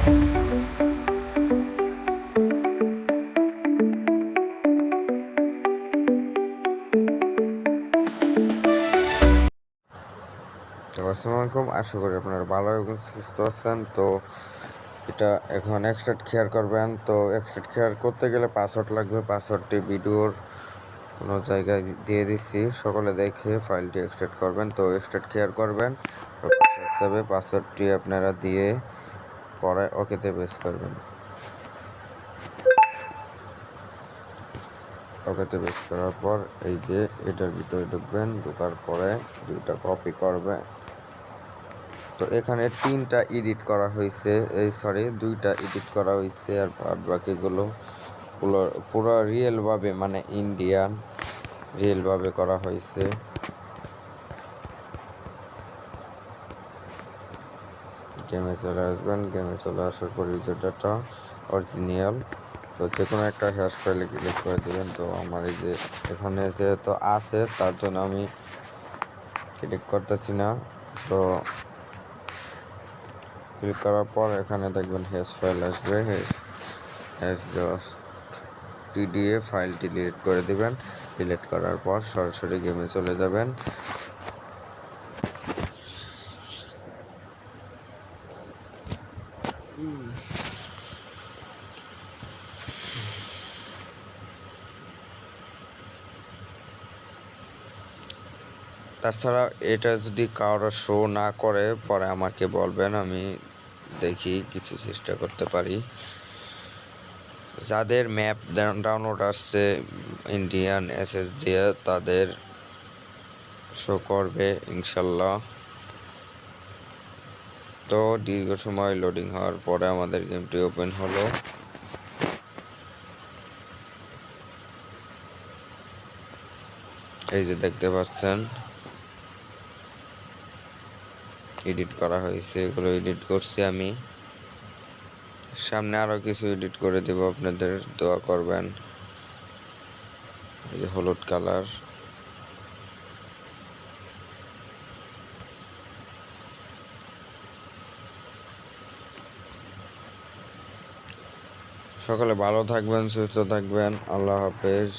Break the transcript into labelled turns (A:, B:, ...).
A: আসসালামু আলাইকুম, আশা করি আপনারা ভালো এবং সুস্থ আছেন। তো এটা এখন এক্সট্রাক্ট শেয়ার করবেন। তো এক্সট্রাক্ট শেয়ার করতে গেলে পাসওয়ার্ড লাগবে। পাসওয়ার্ডটি ভিডিওর কোনো জায়গায় দিয়ে দিচ্ছি, সকলে দেখে ফাইলটি এক্সট্রাক্ট করবেন। তো এক্সট্রাক্ট শেয়ার করবেন হিসাবে পাসওয়ার্ডটি আপনারা দিয়ে পরে ওকেতে প্রেস করবেন। ওকেতে প্রেস করার পর এই যে এটার ভিতরে ঢুকবেন, ঢোকার পরে দুইটা কপি করবে। তো এখানে তিনটা এডিট করা হয়েছে, দুইটা এডিট করা হয়েছে, আর বাদ বাকিগুলো পুরো রিয়েলভাবে মানে ইন্ডিয়ান রিয়েলভাবে করা হয়েছে। গেমে চলে আসবেন, গেমে চলে আসার পর ইউজার ডাটা অরিজিনাল, তো যে কোনো একটা হ্যাশ ফাইলে ক্লিক করে দেবেন। তো আমার এই যে এখানে যেহেতু আছে তার জন্য আমি ক্লিক করতেছি না। তো ক্লিক করার পর এখানে দেখবেন হ্যাশ ফাইল আসবে, হ্যাশ জাস্ট টিডিএ ফাইলটি ডিলিট করে দিবেন। ডিলিট করার পর সরাসরি গেমে চলে যাবেন। তাছাড়া এটা যদি কারো শো না করে পরে আমাকে বলবেন, আমি দেখি কিছু চেষ্টা করতে পারি। যাদের ম্যাপ ডাউনলোড আসছে ইন্ডিয়ান এসএস দিয়ে তাদের শো করবে ইনশাল্লাহ। তো দীর্ঘ সময় লোডিং হওয়ার পরে আমাদের গেমটি ওপেন হলো। এই যে দেখতে পাচ্ছেন এডিট করা হয়েছে, এগুলো এডিট করছি আমি। সামনে আরও কিছু এডিট করে দেব, আপনাদের দোয়া করবেন। এই যে হলুদ কালার, সকলে ভালো থাকবেন, সুস্থ থাকবেন। আল্লাহ হাফেজ।